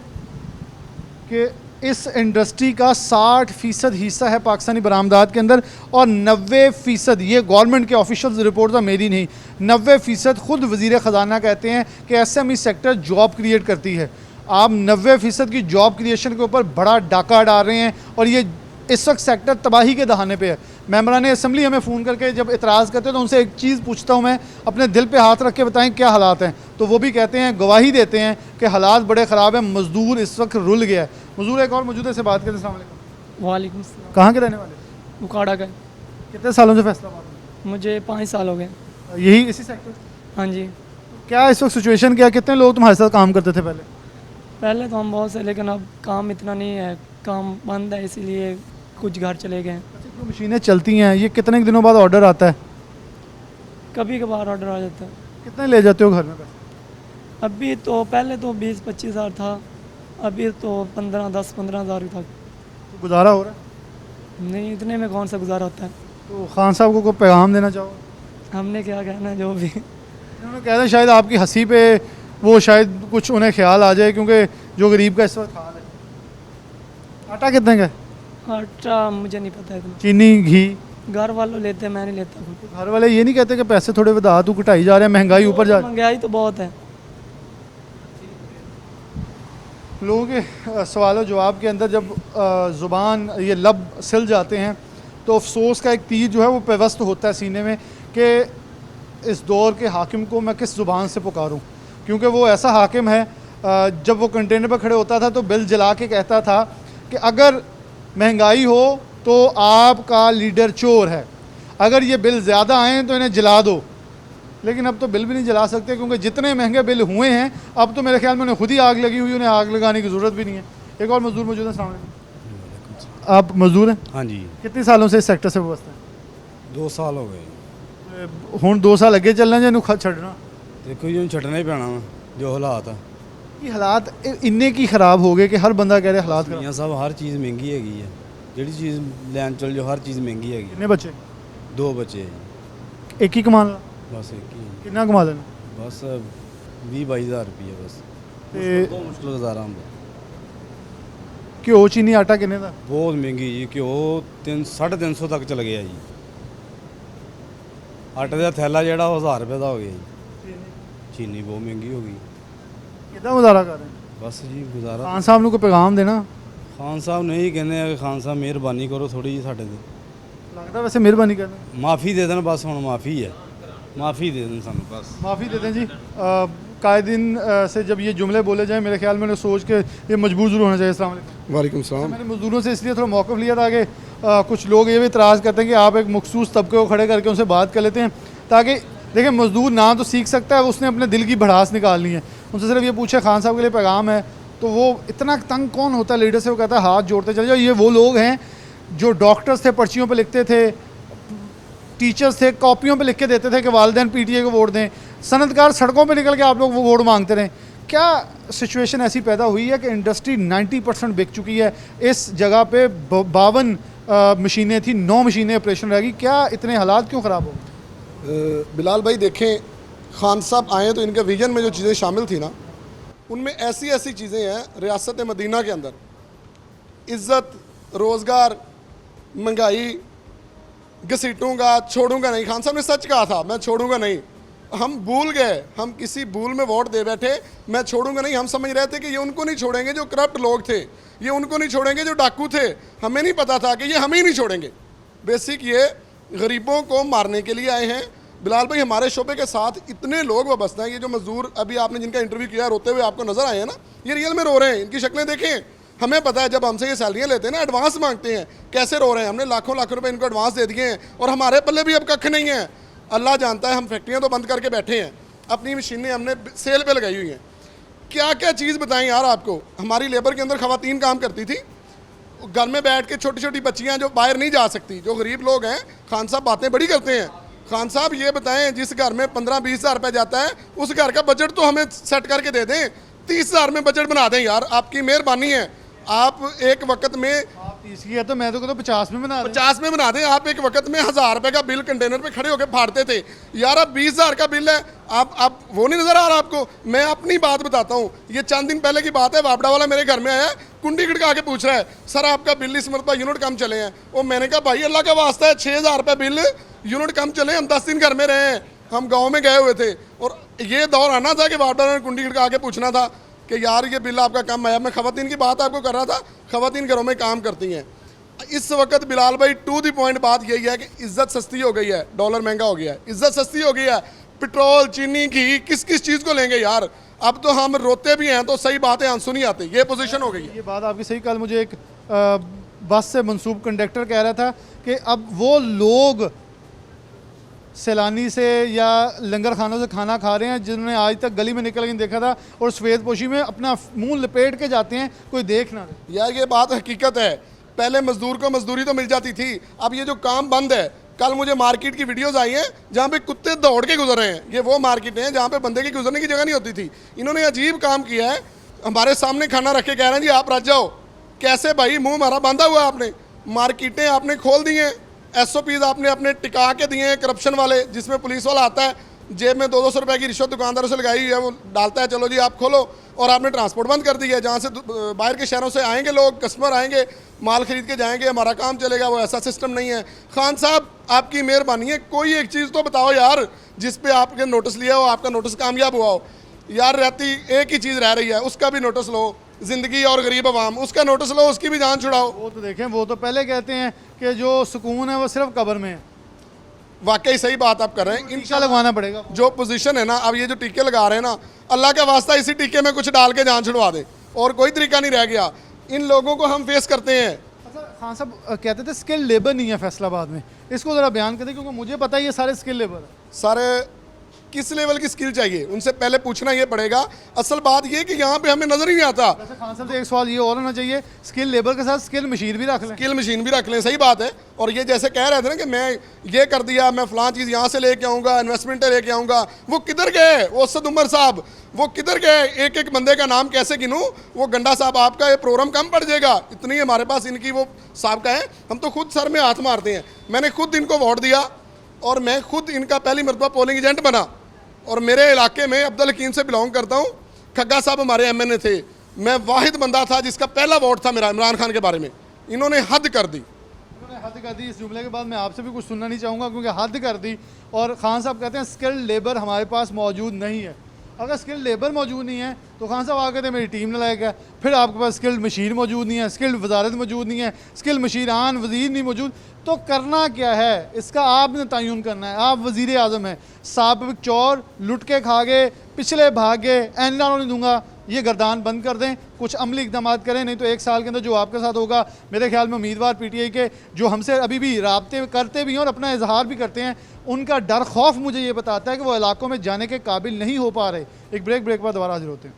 कि इस इंडस्ट्री का 60% हिस्सा है पाकिस्तानी बरामदात के अंदर और 90%, ये गवर्नमेंट के ऑफिशियल रिपोर्ट था मेरी नहीं, 90% खुद वज़ीर ख़जाना कहते हैं कि SME सेक्टर जॉब क्रिएट करती है। आप 90% की जॉब क्रिएशन के ऊपर बड़ा डाका डाल रहे हैं और ये इस वक्त सेक्टर तबाही के दहाने पे है। मेंबरान असम्बली हमें फ़ोन करके जब इतराज़ करते हैं तो उनसे एक चीज़ पूछता हूँ मैं, अपने दिल पे हाथ रख के बताएं क्या हालात हैं, तो वो भी कहते हैं, गवाही देते हैं कि हालात बड़े ख़राब हैं, मज़दूर इस वक्त रुल गया है। मज़दूर एक और मौजूद है, से बात करते हैं। अस्सलाम वालेकुम। वालेकुम सलाम। कहाँ के रहने वाले? उकाड़ा का। कितने सालों से फैसलाबाद में? मुझे 5 साल हो गए। यही इसी सेक्टर? हाँ जी। क्या इस वक्त सिचुएशन क्या, कितने लोग तुम्हारे साथ काम करते थे पहले? पहले तो हम बहुत से, लेकिन अब काम इतना नहीं है, काम बंद है, इसीलिए कुछ घर चले गए। जो मशीनें चलती हैं ये कितने दिनों बाद ऑर्डर आता है? कभी कभार ऑर्डर आ जाता है। कितने ले जाते हो घर में पैसे? अभी तो पहले तो 20-25 हज़ार था, अभी तो 10-15 हज़ार तक। तो गुजारा हो रहा है? नहीं, इतने में कौन सा गुजारा होता है। तो खान साहब को कोई पैगाम देना चाहो? हमने क्या कहना, जो भी। उन्होंने कहा था शायद आपकी हंसी पे वो शायद कुछ उन्हें ख्याल आ जाए, क्योंकि जो गरीब का इस वक्त हाल है। आटा कितने का? आटा मुझे नहीं पता इतना। चीनी, घी? घर वालों लेते, मैं नहीं लेता खुद। घर वाले ये नहीं कहते कि पैसे थोड़े वधा तू घटाई जा रहे हैं, महंगाई ऊपर जा रही महंगाई तो बहुत है। लोगों के सवाल जवाब के अंदर जब ज़ुबान ये लब सिल जाते हैं तो अफसोस का एक तीर जो है वो पेवस्त होता है सीने में कि इस दौर के हाकिम को मैं किस ज़ुबान से पुकारूं, क्योंकि वो ऐसा हाकिम है जब वो कंटेनर पर खड़े होता था तो बिल जला के कहता था कि अगर महंगाई हो तो आपका लीडर चोर है, अगर ये बिल ज़्यादा आएँ तो इन्हें जला दो। लेकिन अब तो बिल भी नहीं जला सकते क्योंकि जितने महंगे बिल हुए हैं अब तो मेरे ख्याल में उन्हें खुद ही आग लगी हुई, उन्हें आग लगाने की ज़रूरत भी नहीं है। एक और मजदूर मौजूद है। अस्सलाम वालेकुम। आप मजदूर हैं? हाँ जी, कितने सालों से इस सेक्टर से वाबस्ता हैं? 2 साल हो गए। ਹੁਣ 2 ਸਾਲ ਅੱਗੇ ਚੱਲਣਾ ਜਾਂ ਇਹਨੂੰ ਛੱਡਣਾ? ਦੇਖੋ ਜੀ ਹੁਣ ਛੱਡਣਾ ਹੀ ਪੈਣਾ ਵਾ ਜੋ ਹਾਲਾਤ ਆ। ਕੀ ਹਾਲਾਤ ਇੰਨੇ ਕੀ ਖਰਾਬ ਹੋ ਗਏ ਕਿ ਹਰ ਬੰਦਾ ਕਹਿ ਰਿਹਾ ਹਾਲਾਤ ਖਰਾਬ। ਮੀਆਂ ਸਾਹਿਬ ਹਰ ਚੀਜ਼ ਮਹਿੰਗੀ ਹੈਗੀ ਆ, ਜਿਹੜੀ ਚੀਜ਼ ਲੈਣ ਚੱਲ ਜਾਓ ਹਰ ਚੀਜ਼ ਮਹਿੰਗੀ ਹੈਗੀ। ਕਿੰਨੇ ਬੱਚੇ? 2 ਬੱਚੇ ਆ ਜੀ, ਇੱਕ ਹੀ ਕਮਾਉਣ ਵਾਲਾ? ਬਸ ਇੱਕ ਹੀ ਆ। ਕਿੰਨਾ ਕਮਾ ਲੈਣਾ? ਬਸ 20-22 ਹਜ਼ਾਰ ਰੁਪਈਆ ਬਸ। ਤੇ ਬਹੁਤ ਮੁਸ਼ਕਲ ਗੁਜ਼ਾਰਾ ਹੁੰਦਾ, ਘਿਓ ਚੀਨੀ ਆਟਾ ਕਿੰਨੇ ਦਾ? ਬਹੁਤ ਮਹਿੰਗੀ ਜੀ। ਘਿਓ 350 ਤੱਕ ਚਲ ਗਿਆ ਜੀ। ਆਟੇ ਦਾ ਥੈਲਾ ਜਿਹੜਾ ਉਹ 1000 ਰੁਪਏ ਦਾ ਹੋ ਗਿਆ ਜੀ। ਚੀਨੀ ਬਹੁਤ ਮਹਿੰਗੀ ਹੋ ਗਈ। ਕਿੱਦਾਂ ਗੁਜ਼ਾਰਾ ਕਰ ਰਹੇ? ਬਸ ਜੀ ਗੁਜ਼ਾਰਾ। ਖਾਨ ਸਾਹਿਬ ਨੂੰ ਕੋਈ ਪੈਗਾਮ ਦੇਣਾ? ਖਾਨ ਸਾਹਿਬ ਨਹੀਂ ਕਹਿੰਦੇ ਆ ਕਿ ਖਾਨ ਸਾਹਿਬ ਮਿਹਰਬਾਨੀ ਕਰੋ ਥੋੜੀ ਜੀ ਸਾਡੇ ਤੇ, लगता वैसे मेहरबानी कर दें, ਮਾਫੀ ਦੇ ਦੇਣ ਬਸ। ਹੁਣ ਮਾਫੀ ਹੈ, ਮਾਫੀ ਦੇ ਦੇਣ ਸਾਨੂੰ ਬਸ। माफ़ी दे दें जी। कायदीन से जब ये जुमले बोले जाएं मेरे ख्याल में उन्हें सोच के ये मजबूर ज़रूर होना चाहिए। अस्सलाम वालेकुम। वालेकुम सलाम। मैंने मजदूरों से इसलिए थोड़ा मौक़िफ़ लिया था कि कुछ लोग ये भी इतराज़ करते हैं कि आप एक मखसूस तबके को खड़े करके उनसे बात कर लेते हैं, ताकि देखिए मजदूर ना तो सीख सकता है, उसने अपने दिल की भड़ास निकालनी है। उनसे सिर्फ ये पूछे खान साहब के लिए पैगाम है, तो वो इतना तंग कौन होता है लीडर से, वो कहता है हाथ जोड़ते चले जाओ। ये वो लोग हैं जो डॉक्टर्स थे पर्चियों पर लिखते थे, टीचर्स थे कॉपियों पे लिख के देते थे कि वालिदैन पीटीए को वोट दें, सनतकार सड़कों पे निकल के आप लोग वो वोट मांगते रहें। क्या सिचुएशन ऐसी पैदा हुई है कि इंडस्ट्री 90% बिक चुकी है, इस जगह पे 52 मशीनें थी, 9 मशीनें ऑपरेशन रहेगी, क्या इतने हालात क्यों ख़राब हो? बिलाल भाई देखें, खान साहब आए तो इनके विजन में जो चीज़ें शामिल थी ना, उनमें ऐसी ऐसी चीज़ें हैं रियासत मदीना के अंदर, इज़्ज़त, रोज़गार, महंगाई, घसीटूंगा छोड़ूंगा नहीं। खान साहब ने सच कहा था, मैं छोड़ूंगा नहीं। हम भूल गए, हम किसी भूल में वोट दे बैठे, मैं छोड़ूंगा नहीं। हम समझ रहे थे कि ये उनको नहीं छोड़ेंगे जो करप्ट लोग थे, ये उनको नहीं छोड़ेंगे जो डाकू थे। हमें नहीं पता था कि ये हमें ही नहीं छोड़ेंगे। बेसिक ये गरीबों को मारने के लिए आए हैं। बिलाल भाई हमारे शोबे के साथ इतने लोग वाबस्ता हैं। ये जो मजदूर अभी आपने जिनका इंटरव्यू किया रोते हुए आपको नज़र आए हैं ना, ये रियल में रो रहे हैं। इनकी शक्लें देखें। हमें पता है जब हमसे ये सैलरियाँ लेते हैं ना, एडवांस मांगते हैं, कैसे रो रहे हैं। हमने लाखों लाख रुपए इनको एडवांस दे दिए हैं और हमारे पल्ले भी अब कख नहीं है। अल्लाह जानता है, हम फैक्ट्रियाँ तो बंद करके बैठे हैं, अपनी मशीनें हमने सेल पे लगाई हुई हैं। क्या क्या चीज़ बताएं यार आपको। हमारी लेबर के अंदर ख़वातीन काम करती थी, घर में बैठ के छोटी छोटी बच्चियाँ जो बाहर नहीं जा सकती, जो गरीब लोग हैं। खान साहब बातें बड़ी करते हैं। खान साहब ये बताएं, जिस घर में 15-20 हज़ार रुपये जाता है, उस घर का बजट तो हमें सेट करके दे दें। 30 हज़ार में बजट बना दें यार, आपकी मेहरबानी है। आप एक वक्त में आप 30 की है तो मैं तो कहता हूँ 50 में बना दें। 50 में बना दें। आप एक वक्त में 1000 रुपये का बिल कंटेनर पे खड़े होकर फाड़ते थे यार, अब 20,000 का बिल है। आप वो नहीं नज़र आ रहा आपको। मैं अपनी बात बताता हूँ, ये चंद दिन पहले की बात है। वापड़ा वाला मेरे घर में आया, कुंडी खड़का के पूछ रहा है, सर आपका बिल इस मरतबा यूनिट कम चले हैं। वो मैंने कहा भाई अल्लाह का वास्ता है, 6000 रुपये बिल, यूनिट कम चले, हम 10 दिन घर में रहे हैं, हम गाँव में गए हुए थे। और ये दौर आना था कि वापड़ा ने कुंडी खड़का के पूछना था कि यार ये बिल आपका कम आया। मैं ख़वातीन की बात आपको कर रहा था, ख़वातीन घरों में काम करती हैं। इस वक्त बिलाल भाई टू द पॉइंट बात यही है कि इज़्ज़त सस्ती हो गई है, डॉलर महंगा हो गया है, इज़्ज़त सस्ती हो गई है। पेट्रोल, चीनी, घी, किस किस चीज़ को लेंगे यार। अब तो हम रोते भी हैं तो सही बात है, आंसू नहीं आते। ये पोजीशन हो गई है। ये बात आपकी सही। कल मुझे एक बस से मंसूब कंडक्टर कह रहा था कि अब वो लोग सैलानी से या लंगर खानों से खाना खा रहे हैं जिन्होंने आज तक गली में निकल के देखा था और सफ़ेद पोशी में अपना मुंह लपेट के जाते हैं, कोई देख ना रहे। यार ये बात हकीकत है। पहले मजदूर को मजदूरी तो मिल जाती थी, अब ये जो काम बंद है। कल मुझे मार्केट की वीडियोस आई हैं जहाँ पे कुत्ते दौड़ के गुजर रहे हैं। ये वो मार्केट है जहाँ पे बंदे की गुजरने की जगह नहीं होती थी। इन्होंने अजीब काम किया है, हमारे सामने खाना रख के कह रहे हैं जी आप रख जाओ। कैसे भाई, मुँह हमारा बांधा हुआ आपने। मार्केटें आपने खोल दी हैं, SOPs आपने अपने टिका के दिए हैं करप्शन वाले, जिसमें पुलिस वाला आता है जेब में 200 रुपये की रिश्वत दुकानदारों से लगाई हुई है, वो डालता है चलो जी आप खोलो। और आपने ट्रांसपोर्ट बंद कर दी है, जहाँ से बाहर के शहरों से आएंगे लोग, कस्टमर आएंगे, माल खरीद के जाएंगे, हमारा काम चलेगा। वो ऐसा सिस्टम नहीं है। खान साहब आपकी मेहरबानी है, कोई एक चीज़ तो बताओ यार जिस पे आपके नोटिस लिया हो, आपका नोटिस कामयाब हुआ हो। यार रहती एक ही चीज़ रह रही है, उसका भी नोटिस लो। ज़िंदगी और गरीब आवाम, उसका नोटिस लो, उसकी भी जान छुड़ाओ। वो तो देखें, वो तो पहले कहते हैं कि जो सुकून है वो सिर्फ कब्र में है। वाकई सही बात आप कर रहे हैं। टीका लगवाना पड़ेगा। जो पोजीशन है ना, अब ये जो टीके लगा रहे हैं ना, अल्लाह का वास्ता इसी टीके में कुछ डाल के जान छुड़वा दें, और कोई तरीका नहीं रह गया। इन लोगों को हम फेस करते हैं। अच्छा, खान साहब कहते थे स्किल लेबर नहीं है फैसलाबाद में, इसको ज़रा बयान कर दें, क्योंकि मुझे पता है ये सारे स्किल लेबर है। सारे किस लेवल की स्किल चाहिए उनसे पहले पूछना ये पड़ेगा। असल बात ये कि यहाँ पे हमें नज़र ही नहीं आता। वैसे खान साहब से एक सवाल ये और होना चाहिए, स्किल लेबर के साथ स्किल मशीन भी रख लें। स्किल मशीन भी रख लें, सही बात है। और ये जैसे कह रहे थे ना कि मैं ये कर दिया, मैं फ़लाँ चीज़ यहाँ से लेके आऊँगा, इन्वेस्टमेंट लेके आऊँगा, वो किधर गए? वो असद उमर साहब वो किधर गए? एक एक बंदे का नाम कैसे गिनूँ? वो गंडा साहब आपका ये प्रोग्राम कम पड़ जाएगा, इतनी हमारे पास इनकी वो साहब का है। हम तो खुद सर में हाथ मारते हैं। मैंने खुद इनको वोट दिया और मैं खुद इनका पहली मरतबा पोलिंग एजेंट बना, और मेरे इलाके में अब्दुल हकीम से बिलोंग करता हूँ। खग्गा साहब हमारे एमएनए थे, मैं वाहिद बंदा था जिसका पहला वोट था मेरा इमरान खान के बारे में। इन्होंने हद कर दी, उन्होंने हद कर दी। इस जुमले के बाद मैं आपसे भी कुछ सुनना नहीं चाहूँगा, क्योंकि हद कर दी। और खान साहब कहते हैं स्किल्ड लेबर हमारे पास मौजूद नहीं है। अगर स्किल्ड लेबर मौजूद नहीं है तो खान साहब आगे थे मेरी टीम ने लाएगा, फिर आपके पास स्किल्ड मशीन मौजूद नहीं है, स्किल्ड वजारत मौजूद नहीं है, स्किल्ड मशीरान वजीर नहीं मौजूद, तो करना क्या है? इसका आपने तयन करना है। आप वजीर आज़म हैं, साबिक चोर, लुट के खा गए, पिछले भागे, ऐना नहीं दूंगा, ये गर्दान बंद कर दें, कुछ अमली इकदाम करें, नहीं तो 1 साल के अंदर जो आपके साथ होगा, मेरे ख्याल में उम्मीदवार पीटीआई के जो हमसे अभी भी राब्ते करते भी हैं और अपना इजहार भी करते हैं, उनका डर खौफ मुझे ये बताता है कि वो इलाकों में जाने के काबिल नहीं हो पा रहे। एक ब्रेक बाद दोबारा हाजिर होते हैं।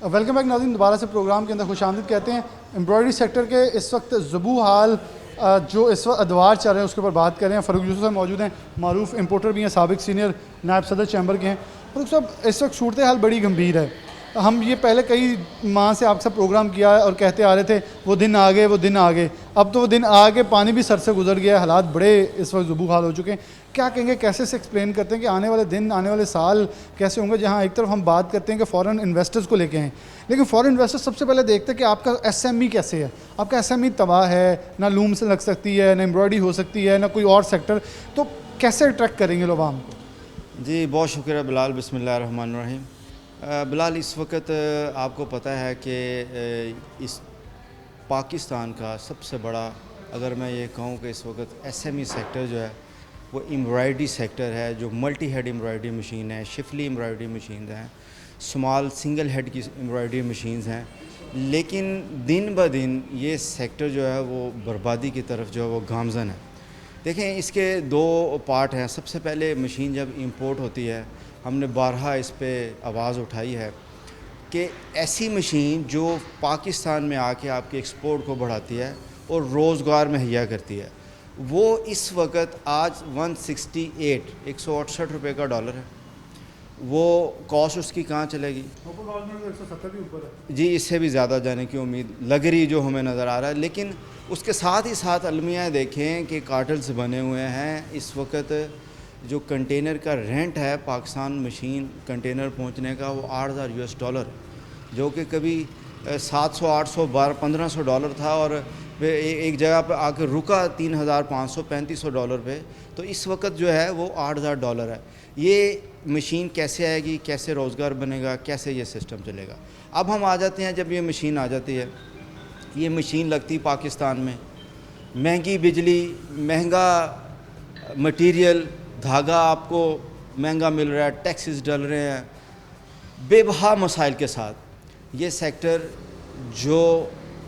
वेलकम बैक नाज़रीन, दोबारा से प्रोग्राम के अंदर खुशामदीद कहते हैं। एम्ब्रॉयडरी सेक्टर के इस वक्त ज़बू हाल जो इस वक्त अदवार चल रहे हैं उसके ऊपर बात करें। फ़ारूक यूसुफ साहब मौजूद हैं, मारूफ इंपोर्टर भी हैं, साबिक सीनियर नायब सदर चैम्बर के हैं। फ़ारूक साहब, इस वक्त सूरत हाल बड़ी गंभीर है। हम ये पहले कई माह से आपसे प्रोग्राम किया है और कहते आ रहे थे वो दिन आ गए, वो दिन आ गए। अब तो वो दिन आ गए, पानी भी सर से गुजर गया, हालात बड़े इस वक्त ज़बू हाल हो चुके हैं। क्या कहेंगे, कैसे से एक्सप्लेन करते हैं कि आने वाले दिन, आने वाले साल कैसे होंगे? जहाँ एक तरफ हम बात करते हैं कि फ़ॉरेन इन्वेस्टर्स को लेके हैं, लेकिन फ़ॉरेन इन्वेस्टर्स सबसे पहले देखते हैं कि आपका एसएमई कैसे है। आपका एसएमई तबाह है, ना लूम से लग सकती है, ना एम्ब्रॉयडरी हो सकती है, ना कोई और सेक्टर, तो कैसे अट्रैक्ट करेंगे लोग आवाम को? जी बहुत शुक्रिया बिलाल, बिस्मिल्लाहिर्रहमानिर्रहीम। बिलाल, इस वक्त आपको पता है कि इस पाकिस्तान का सबसे बड़ा, अगर मैं ये कहूँ कि इस वक्त एसएमई सेक्टर जो है वो एम्ब्रॉयडरी सेक्टर है, जो मल्टी हेड एम्ब्रॉयडरी मशीन है, शिफली एम्ब्रॉयडरी मशीन हैं, स्मॉल सिंगल हेड की एम्ब्रॉयडरी मशीन्स हैं। लेकिन दिन ब दिन ये सेक्टर जो है वो बर्बादी की तरफ जो है वो गामज़न है। देखें, इसके 2 पार्ट हैं। सबसे पहले मशीन जब इंपोर्ट होती है, हमने बारहा इस पे आवाज़ उठाई है कि ऐसी मशीन जो पाकिस्तान में आके आपके एक्सपोर्ट को बढ़ाती है और रोज़गार मुहैया करती है, वो इस वक्त आज 168 रुपये का डॉलर है। वो कॉस्ट उसकी कहाँ चलेगी? 170 भी ऊपर है जी, इससे भी ज़्यादा जाने की उम्मीद लग रही जो हमें नज़र आ रहा है। लेकिन उसके साथ ही साथ अलमिया देखें कि कार्टल्स बने हुए हैं। इस वक्त जो कंटेनर का रेंट है पाकिस्तान मशीन कंटेनर पहुंचने का, वो $8,000, जो कि कभी 700, 800, 1500 डॉलर था, और एक जगह पर आकर रुका $3,500, $3,500 पे। तो इस वक्त जो है वो $8,000 है। ये मशीन कैसे आएगी, कैसे रोज़गार बनेगा, कैसे ये सिस्टम चलेगा? अब हम आ जाते हैं, जब ये मशीन आ जाती है, ये मशीन लगती पाकिस्तान में, महंगी बिजली, महंगा मटीरियल, धागा आपको महंगा मिल रहा है, टैक्सेस डल रहे हैं, बेबहा मसाइल के साथ ये सेक्टर जो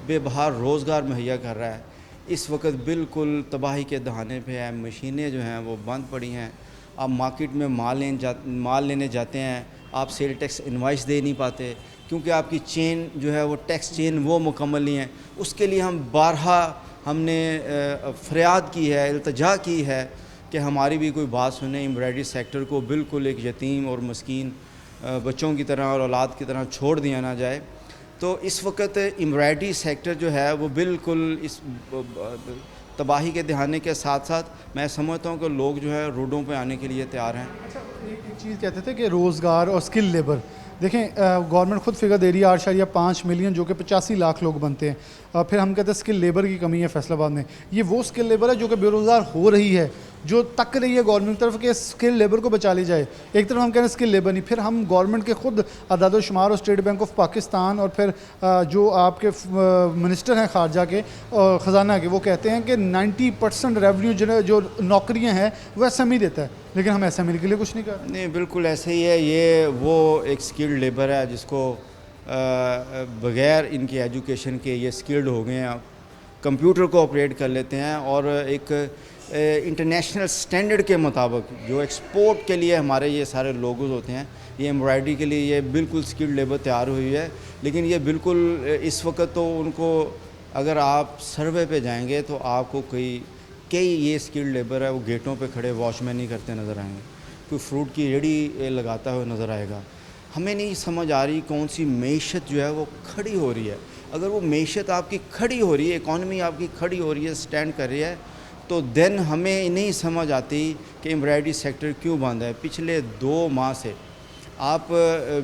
बेबहा रोज़गार मुहैया कर रहा है, इस वक्त बिल्कुल तबाही के दहाने पे है। मशीनें जो हैं वो बंद पड़ी हैं। आप मार्केट में माल लेने जाते हैं, आप सेल टैक्स इनवाइस दे नहीं पाते, क्योंकि आपकी चेन जो है वो टैक्स चेन वो मुकम्मल नहीं है। उसके लिए हम बारहा हमने फरियाद की है, इल्तिजा की है कि हमारी भी कोई बात सुने। एम्ब्रॉयडरी सेक्टर को बिल्कुल एक यतीम और मस्कीन बच्चों की तरह और औलाद की तरह छोड़ दिया ना जाए। तो इस वक्त एम्ब्रॉयडरी सेक्टर जो है वो बिल्कुल इस तबाही के दहाने के साथ साथ मैं समझता हूँ कि लोग जो है रोडों पे आने के लिए तैयार हैं। अच्छा, एक चीज़ कहते थे कि रोज़गार और स्किल लेबर, देखें गवर्नमेंट खुद फिगर दे रही है 8.5 मिलियन, जो कि 85 लाख लोग बनते हैं। फिर हम कहते हैं स्किल लेबर की कमी है फैसलाबाद में। ये वो स्किल लेबर है जो कि बेरोज़गार हो रही है, जो तक रही है गवर्नमेंट की तरफ कि स्किल लेबर को बचा ली जाए। एक तरफ हम कह रहे हैं स्किल लेबर नहीं, फिर हम गवर्नमेंट के खुद अदाद शुमार और स्टेट बैंक ऑफ पाकिस्तान और फिर जो आपके मिनिस्टर हैं खारजा के और ख़जाना के, वो कहते हैं कि 90% रेवेन्यू जो नौकरियां हैं वो SME देता है, लेकिन हम SME के लिए कुछ नहीं कर रहे। नहीं, बिल्कुल ऐसे ही है। ये वो एक स्किल्ड लेबर है जिसको बग़ैर इनकी एजुकेशन के ये स्किल्ड हो गए हैं, कंप्यूटर को ऑपरेट कर लेते हैं और एक इंटरनेशनल स्टैंडर्ड के मुताबिक जो एक्सपोर्ट के लिए हमारे ये सारे लोगोस होते हैं, ये एम्ब्रॉयडरी के लिए ये बिल्कुल स्किल्ड लेबर तैयार हुई है। लेकिन ये बिल्कुल इस वक्त तो उनको अगर आप सर्वे पे जाएंगे तो आपको कई ये स्किल्ड लेबर है वो गेटों पे खड़े वॉचमैन नहीं करते नज़र आएंगे, कोई फ्रूट की रेडी लगाता हुआ नज़र आएगा। हमें नहीं समझ आ रही कौन सी मईशत जो है वो खड़ी हो रही है। अगर वो मईशत आपकी खड़ी हो रही है, इकॉनमी आपकी खड़ी हो रही है, स्टैंड कर रही है, तो देन हमें नहीं समझ आती कि एम्ब्रॉयडरी सेक्टर क्यों बंद है। पिछले 2 माह से आप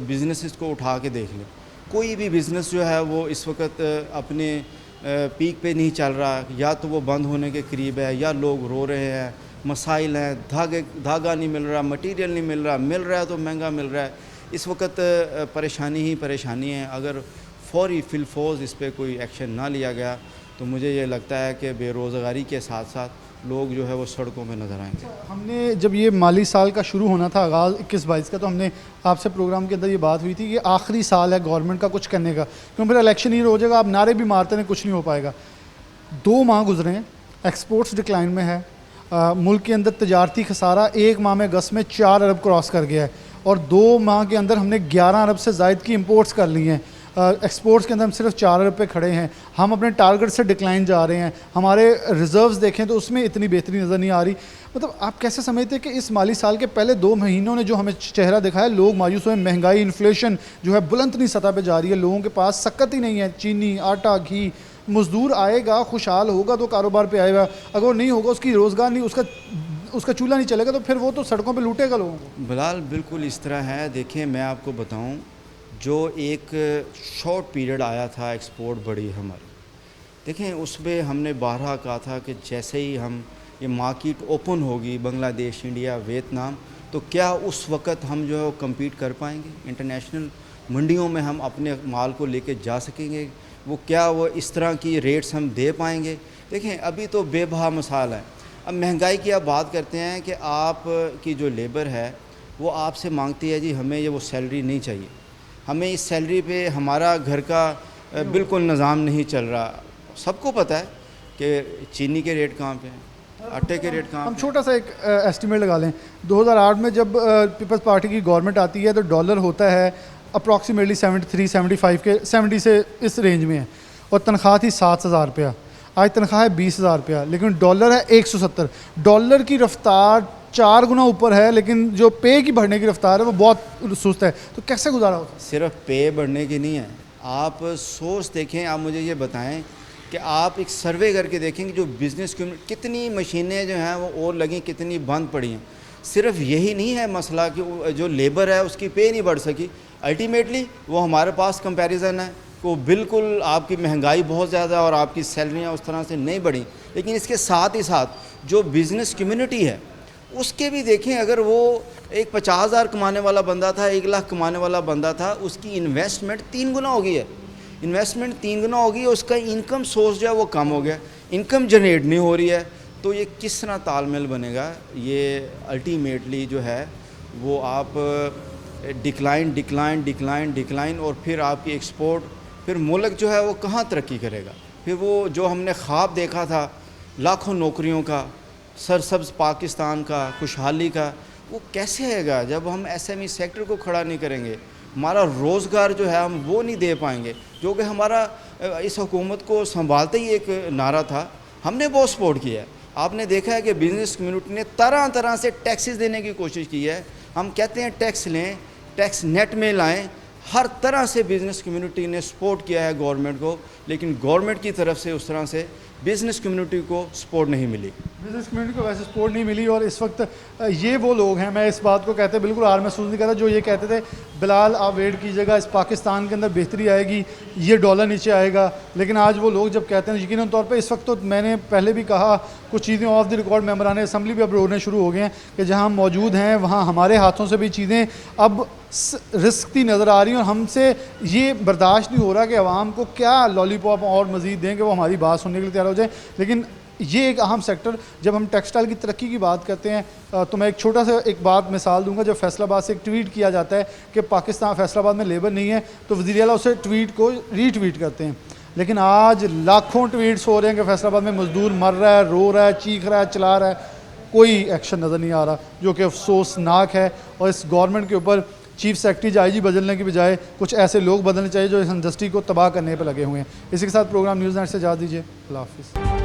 बिज़नेसेस को उठा के देख लें, कोई भी बिज़नेस जो है वो इस वक्त अपने पीक पे नहीं चल रहा, या तो वो बंद होने के करीब है या लोग रो रहे हैं, मसाइल हैं, धागा नहीं मिल रहा, मटेरियल नहीं मिल रहा है तो महंगा मिल रहा है। इस वक्त परेशानी ही परेशानी है। अगर फौरी फिलफोज इस पर कोई एक्शन ना लिया गया तो मुझे ये लगता है कि बेरोज़गारी के साथ साथ लोग जो है वो सड़कों में नज़र आएंगे। हमने जब ये माली साल का शुरू होना था आगाज़ 21-22 का, तो हमने आपसे प्रोग्राम के अंदर ये बात हुई थी कि आखिरी साल है गवर्नमेंट का कुछ करने का, क्योंकि फिर इलेक्शन ईयर हो जाएगा, आप नारे भी मारते हैं कुछ नहीं हो पाएगा। 2 माह गुजरे हैं, एक्सपोर्ट्स डिक्लाइन में है, मुल्क के अंदर तजारती खसारा 1 माह में अगस्त में 4 अरब क्रॉस कर गया है और 2 माह के अंदर हमने 11 अरब से ज़ायद की इंपोर्ट्स कर ली हैं। एक्सपोर्ट्स के अंदर हम सिर्फ 4 अरब पे खड़े हैं, हम अपने टारगेट से डिक्लाइन जा रहे हैं। हमारे रिज़र्व्स देखें तो उसमें इतनी बेहतरी नज़र नहीं आ रही। मतलब आप कैसे समझते हैं कि इस माली साल के पहले 2 महीनों ने जो हमें चेहरा दिखाया, लोग मायूस हुए, महंगाई इन्फ्लेशन जो है बुलंदतरीन सतह पे जा रही है, लोगों के पास सकत ही नहीं है, चीनी, आटा, घी। मज़दूर आएगा, खुशहाल होगा तो कारोबार पे आएगा, अगर नहीं होगा, उसकी रोज़गार नहीं, उसका चूल्हा नहीं चलेगा, तो फिर वो तो सड़कों पे लूटेगा लोगों को। बिलाल, बिल्कुल इस तरह है। देखिए, मैं आपको बताऊं, जो एक शॉर्ट पीरियड आया था एक्सपोर्ट बढ़ी हमारी, देखें उसमें हमने 12 कहा था कि जैसे ही हम ये मार्केट ओपन होगी, बांग्लादेश, इंडिया, वियतनाम, तो क्या उस वक़्त हम जो है वो कम्पीट कर पाएंगे इंटरनेशनल मंडियों में, हम अपने माल को लेके जा सकेंगे, वो क्या वो इस तरह की रेट्स हम दे पाएंगे। देखें, अभी तो बेबहा मसाल है। अब महंगाई की आप बात करते हैं कि आप की जो लेबर है वो आपसे मांगती है जी हमें ये वो सैलरी नहीं चाहिए, हमें इस सैलरी पे हमारा घर का बिल्कुल निज़ाम नहीं चल रहा। सबको पता है कि चीनी के रेट कहाँ पे हैं, आटे के रेट कहाँ। हम छोटा सा एक एस्टिमेट लगा लें, 2008 में जब पीपल्स पार्टी की गवर्नमेंट आती है तो डॉलर होता है अप्रॉक्सीमेटली 73-75 के 70 से इस रेंज में है, और तनख्वाह थी 7,000 रुपया। आज तनख्वाह है 20,000 रुपया, लेकिन डॉलर है 170। डॉलर की रफ्तार 4 गुना ऊपर है, लेकिन जो पे की बढ़ने की रफ्तार है वो बहुत सुस्त है। तो कैसे गुजारा होता है? सिर्फ पे बढ़ने की नहीं है, आप सोच देखें। आप मुझे ये बताएं कि आप एक सर्वे करके देखें कि जो बिज़नेस कम्युनिटी, कितनी मशीनें जो हैं वो और लगी, कितनी बंद पड़ी हैं। सिर्फ यही नहीं है मसला कि जो लेबर है उसकी पे नहीं बढ़ सकी, अल्टीमेटली वो हमारे पास कंपैरिजन है को बिल्कुल आपकी महंगाई बहुत ज़्यादा और आपकी सैलरियाँ उस तरह से नहीं बढ़ी। लेकिन इसके साथ ही साथ जो बिज़नेस कम्युनिटी है उसके भी देखें, अगर वो एक 50,000 कमाने वाला बंदा था, 1 लाख कमाने वाला बंदा था, उसकी इन्वेस्टमेंट 3 गुना हो गई है। इन्वेस्टमेंट 3 गुना हो गई है, उसका इनकम सोर्स जो है वो कम हो गया, इनकम जनरेट नहीं हो रही है। तो ये किस तरह तालमेल बनेगा? ये अल्टीमेटली जो है वो आप डिक्लाइन और फिर आपकी एक्सपोर्ट, फिर मुल्क जो है वो कहाँ तरक्की करेगा? फिर वो जो हमने ख्वाब देखा था लाखों नौकरियों का, सरसब्ज़ पाकिस्तान का, खुशहाली का, वो कैसे आएगा जब हम SME सेक्टर को खड़ा नहीं करेंगे? हमारा रोज़गार जो है हम वो नहीं दे पाएंगे, जो कि हमारा इस हुकूमत को संभालते ही एक नारा था। हमने बहुत सपोर्ट किया है। आपने देखा है कि बिज़नेस कम्युनिटी ने तरह तरह से टैक्सेस देने की कोशिश की है। हम कहते हैं टैक्स लें, टैक्स नेट में लाएं, हर तरह से बिज़नेस कम्युनिटी ने सपोर्ट किया है गवर्नमेंट को, लेकिन गवर्नमेंट की तरफ से उस तरह से बिज़नेस कम्युनिटी को सपोर्ट नहीं मिली। बिजनेस कम्युनिटी को वैसे सपोर्ट नहीं मिली और इस वक्त ये वो लोग हैं, मैं इस बात को कहते बिल्कुल हार महसूस नहीं करता, जो ये कहते थे बिलाल आप वेट कीजिएगा, इस पाकिस्तान के अंदर बेहतरी आएगी, ये डॉलर नीचे आएगा। लेकिन आज वो लोग जब कहते हैं, यकीनन तौर पे इस वक्त तो मैंने पहले भी कहा, कुछ चीज़ें ऑफ द रिकॉर्ड मेंबरान असम्बली भी अब रोने शुरू हो गए हैं कि जहाँ हम मौजूद हैं वहाँ हमारे हाथों से भी चीज़ें अब रिस्कती नज़र आ रही हैं और हमसे ये बर्दाश्त नहीं हो रहा कि आवाम को क्या लॉलीपॉप और मज़ीद दें कि वो हमारी बात सुनने के लिए तैयार हो जाए। लेकिन ये एक अहम सेक्टर, जब हम टेक्सटाइल की तरक्की की बात करते हैं तो मैं एक छोटा सा एक बात मिसाल दूंगा। जब फैसलाबाद से एक ट्वीट किया जाता है कि पाकिस्तान फैसलाबाद में लेबर नहीं है, तो वज़ीर आला उसे ट्वीट को रीट्वीट करते हैं। लेकिन आज लाखों ट्वीट्स हो रहे हैं कि फैसलाबाद में मजदूर मर रहा है, रो रहा है, चीख रहा है, चिल्ला रहा है, कोई एक्शन नज़र नहीं आ रहा, जो कि अफसोसनाक है। और इस गवर्नमेंट के ऊपर चीफ सेक्रेटरी IG बदलने की बजाय कुछ ऐसे लोग बदलने चाहिए जो इस इंडस्ट्री को तबाह करने पर लगे हुए हैं। इसी के साथ प्रोग्राम न्यूज़ नेट से इजाज़त दीजिए। अल्लाह हाफ़िज़।